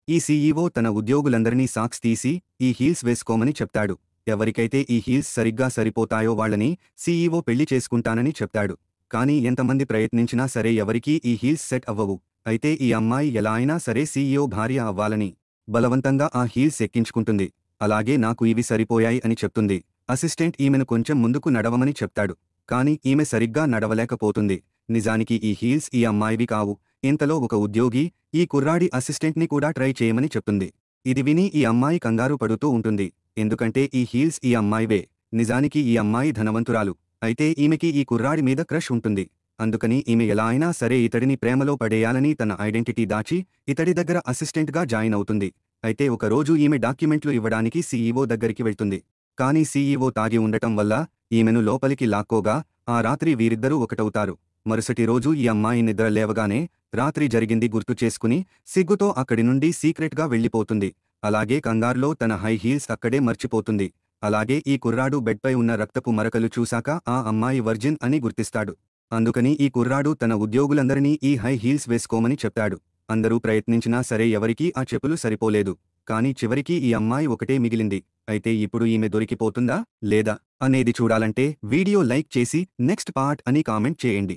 ఈ సీఈఓ తన ఉద్యోగులందరినీ సాక్స్ తీసి ఈ హీల్స్ వేసుకోమని చెప్తాడు. ఎవరికైతే ఈ హీల్స్ సరిగ్గా సరిపోతాయో వాళ్ళని సీఈఓ పెళ్లి చేసుకుంటానని చెప్తాడు. కానీ ఎంతమంది ప్రయత్నించినా సరే ఎవరికీ ఈ హీల్స్ సెట్ అవ్వవు. అయితే ఈ అమ్మాయి ఎలా అయినా సరే సీఈఓ భార్య అవ్వాలని బలవంతంగా ఆ హీల్స్ ఎక్కించుకుంటుంది. అలాగే నాకు ఇవి సరిపోయాయి అని చెప్తుంది. అసిస్టెంట్ ఈమెను కొంచెం ముందుకు నడవమని చెప్తాడు. కానీ ఈమె సరిగ్గా నడవలేకపోతుంది. నిజానికి ఈ హీల్స్ ఈ అమ్మాయివి కావు. ఇంతలో ఒక ఉద్యోగి ఈ కుర్రాడి అసిస్టెంట్ని కూడా ట్రై చేయమని చెప్తుంది. ఇది విని ఈ అమ్మాయి కంగారు పడుతూ ఉంటుంది. ఎందుకంటే ఈ హీల్స్ ఈ అమ్మాయివే. నిజానికి ఈ అమ్మాయి ధనవంతురాలు. అయితే ఈమెకి ఈ కుర్రాడి మీద క్రష్ ఉంటుంది. అందుకని ఈమె ఎలా అయినా సరే ఇతడిని ప్రేమలో పడేయాలని తన ఐడెంటిటీ దాచి ఇతడి దగ్గర అసిస్టెంట్గా జాయిన్ అవుతుంది. అయితే ఒకరోజు ఈమె డాక్యుమెంట్లు ఇవ్వడానికి సీఈఓ దగ్గరికి వెళ్తుంది. కానీ సీఈఓ తాగి ఉండటం వల్ల ఈమెను లోపలికి లాక్కోగా ఆ రాత్రి వీరిద్దరూ ఒకటవుతారు. మరుసటి రోజు ఈ అమ్మాయి నిద్ర లేవగానే రాత్రి జరిగింది గుర్తు చేసుకుని సిగ్గుతో అక్కడి నుండి సీక్రెట్గా వెళ్ళిపోతుంది. అలాగే కంగారులో తన హై హీల్స్ అక్కడే మర్చిపోతుంది. అలాగే ఈ కుర్రాడు బెడ్పై ఉన్న రక్తపు మరకలు చూశాక ఆ అమ్మాయి వర్జిన్ అని గుర్తిస్తాడు. అందుకని ఈ కుర్రాడు తన ఉద్యోగులందరినీ ఈ హై హీల్స్ వేసుకోమని చెప్పాడు. అందరూ ప్రయత్నించినా సరే ఎవరికీ ఆ చెప్పులు సరిపోలేదు. కానీ చివరికి ఈ అమ్మాయి ఒకటే మిగిలింది. అయితే ఇప్పుడు ఈమె దొరికిపోతుందా లేదా అనేది చూడాలంటే వీడియో లైక్ చేసి నెక్స్ట్ పార్ట్ అని కామెంట్ చేయండి.